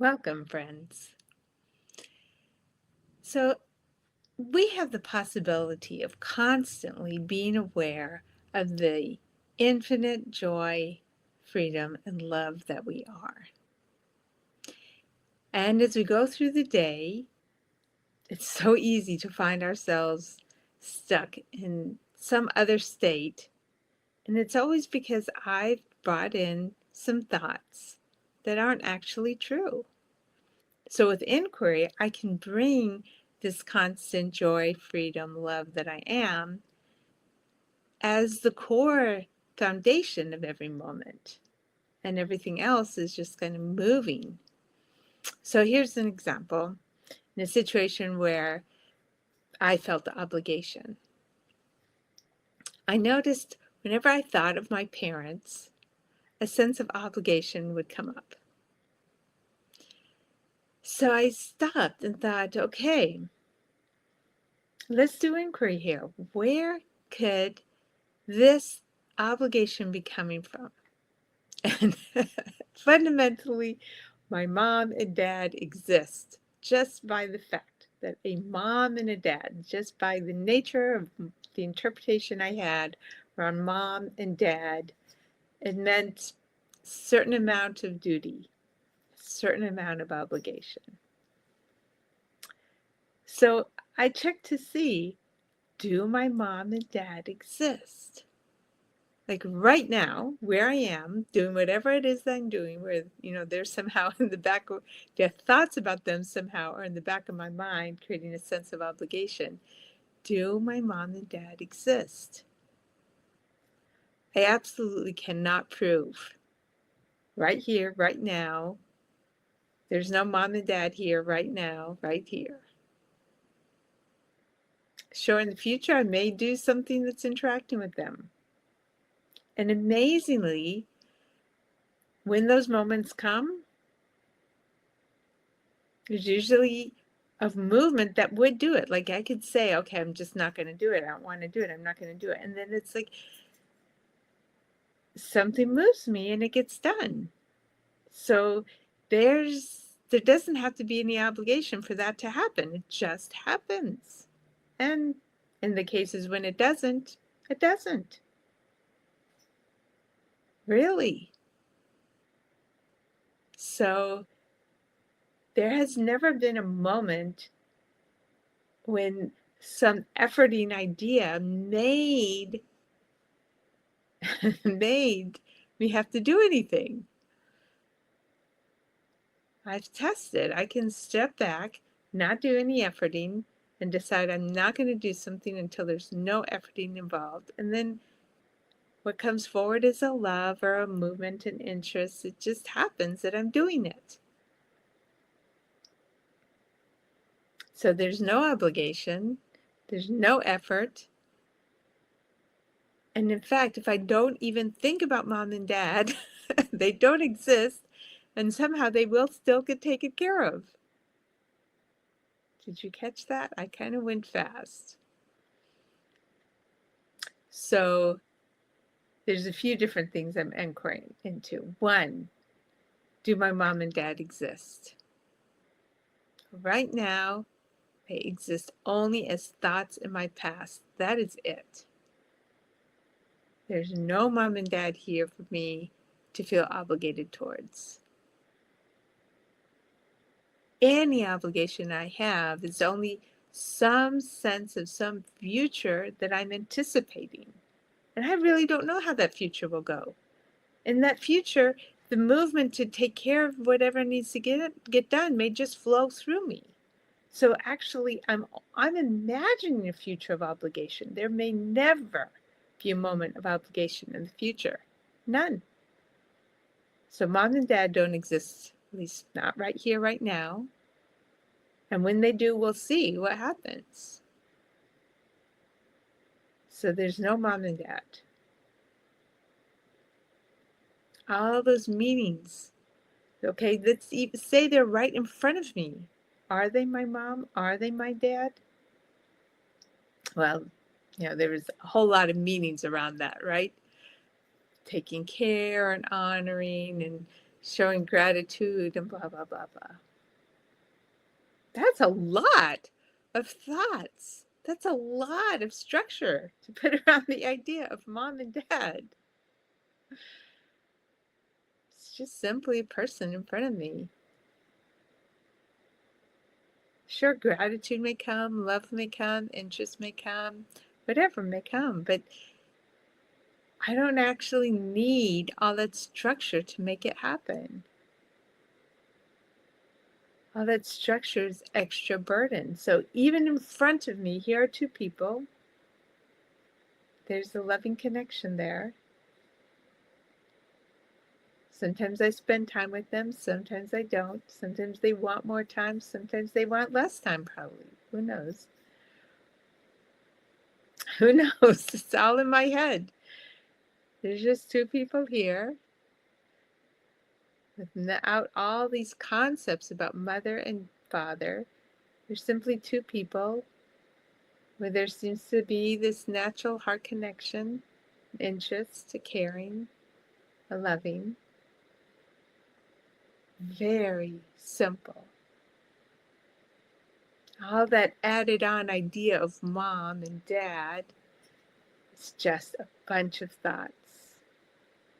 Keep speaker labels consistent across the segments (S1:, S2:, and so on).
S1: Welcome, friends. So, we have the possibility of constantly being aware of the infinite joy, freedom, and love that we are. And as we go through the day, it's so easy to find ourselves stuck in some other state. And it's always because I've brought in some thoughts that aren't actually true. So with inquiry, I can bring this constant joy, freedom, love that I am as the core foundation of every moment. And everything else is just kind of moving. So here's an example in a situation where I felt the obligation. I noticed whenever I thought of my parents, a sense of obligation would come up. So I stopped and thought, okay, let's do inquiry here. Where could this obligation be coming from? And fundamentally, my mom and dad exist just by the fact that a mom and a dad, just by the nature of the interpretation I had around mom and dad, it meant certain amount of duty, certain amount of obligation. So I checked to see, do my mom and dad exist? Like right now, where I am, doing whatever it is that I'm doing, where, they're somehow in the back of, their thoughts about them somehow are in the back of my mind, creating a sense of obligation. Do my mom and dad exist? I absolutely cannot prove right here, right now. There's no mom and dad here, right now, right here. Sure, in the future, I may do something that's interacting with them. And amazingly, when those moments come, there's usually a movement that would do it. Like I could say, okay, I'm just not going to do it. I don't want to do it. I'm not going to do it. And then it's like something moves me and it gets done. So there doesn't have to be any obligation for that to happen. It just happens. And in the cases when it doesn't, it doesn't. Really. So there has never been a moment when some efforting idea made me have to do anything. I've tested. I can step back, not do any efforting, and decide I'm not going to do something until there's no efforting involved. And then what comes forward is a love or a movement and interest. It just happens that I'm doing it. So there's no obligation, there's no effort. And in fact, if I don't even think about mom and dad, they don't exist, and somehow they will still get taken care of. Did you catch that? I kind of went fast. So there's a few different things I'm inquiring into. One, do my mom and dad exist? Right now, they exist only as thoughts in my past. That is it. There's no mom and dad here for me to feel obligated towards. Any obligation I have is only some sense of some future that I'm anticipating. And I really don't know how that future will go. In that future, the movement to take care of whatever needs to get done may just flow through me. So actually, I'm imagining a future of obligation. There may never be a moment of obligation in the future. None. So mom and dad don't exist, at least not right here, right now. And when they do, we'll see what happens. So there's no mom and dad. All those meanings. Okay, let's say they're right in front of me. Are they my mom? Are they my dad? Well, there was a whole lot of meanings around that, right? Taking care and honoring and showing gratitude and blah, blah, blah, blah. That's a lot of thoughts. That's a lot of structure to put around the idea of mom and dad. It's just simply a person in front of me. Sure, gratitude may come, love may come, interest may come, whatever may come, but I don't actually need all that structure to make it happen. All that structure is extra burden. So even in front of me, here are two people. There's a loving connection there. Sometimes I spend time with them, sometimes I don't. Sometimes they want more time, sometimes they want less time, probably. Who knows? Who knows? It's all in my head. There's just two people here without all these concepts about mother and father. There's simply two people where there seems to be this natural heart connection, interest, a caring, a loving. Very simple. All that added on idea of mom and dad is just a bunch of thoughts.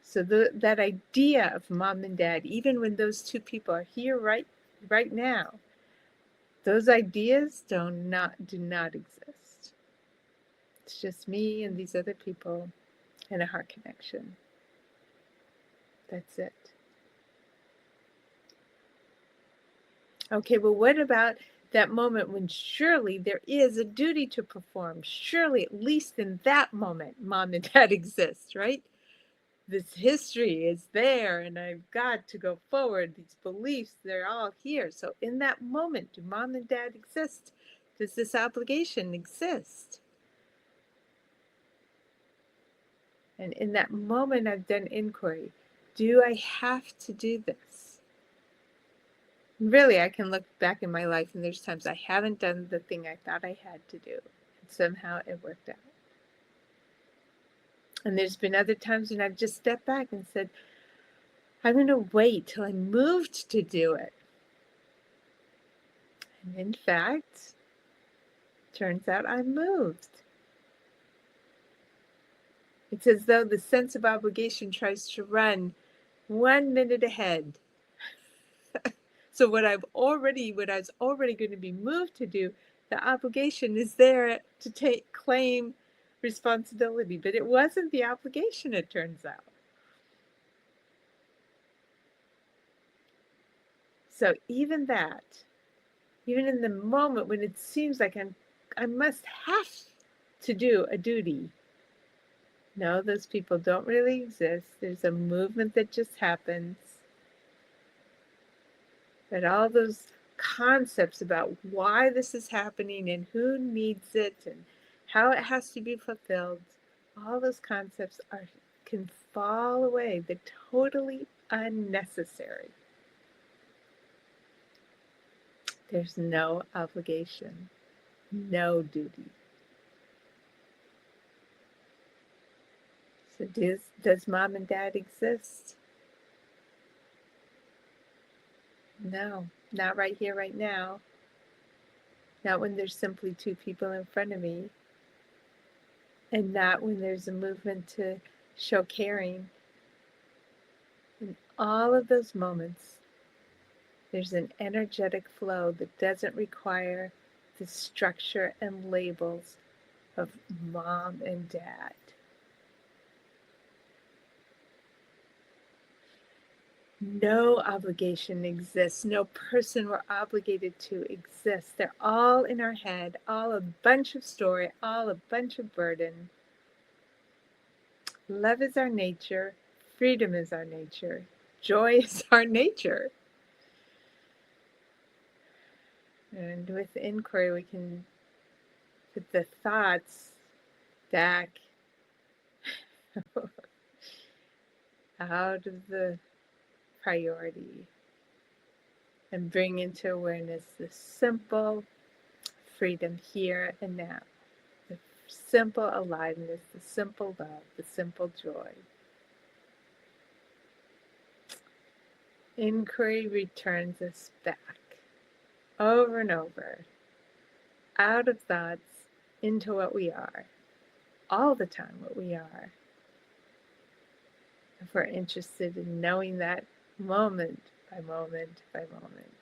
S1: So that idea of mom and dad, even when those two people are here right now, those ideas do not exist. It's just me and these other people and a heart connection. That's it. Okay, well, what about that moment when surely there is a duty to perform? Surely, at least in that moment, mom and dad exist, right? This history is there and I've got to go forward. These beliefs, they're all here. So in that moment, do mom and dad exist? Does this obligation exist? And in that moment, I've done inquiry. Do I have to do this? Really, I can look back in my life and there's times I haven't done the thing I thought I had to do. And somehow it worked out. And there's been other times when I've just stepped back and said, I'm going to wait till I'm moved to do it. And in fact, turns out I'm moved. It's as though the sense of obligation tries to run 1 minute ahead. So what I was already going to be moved to do, the obligation is there to claim responsibility. But it wasn't the obligation, it turns out. So even in the moment when it seems like I must have to do a duty, no, those people don't really exist. There's a movement that just happens. But all those concepts about why this is happening and who needs it and how it has to be fulfilled, all those concepts can fall away. They're totally unnecessary. There's no obligation, no duty. So does mom and dad exist? No, not right here, right now. Not when there's simply two people in front of me. And not when there's a movement to show caring. In all of those moments, there's an energetic flow that doesn't require the structure and labels of mom and dad. No obligation exists. No person we're obligated to exists. They're all in our head, all a bunch of story, all a bunch of burden. Love is our nature. Freedom is our nature. Joy is our nature. And with inquiry, we can put the thoughts back out of the priority and bring into awareness the simple freedom here and now, the simple aliveness, the simple love, the simple joy. Inquiry returns us back over and over, out of thoughts into what we are, all the time what we are. If we're interested in knowing that moment by moment by moment.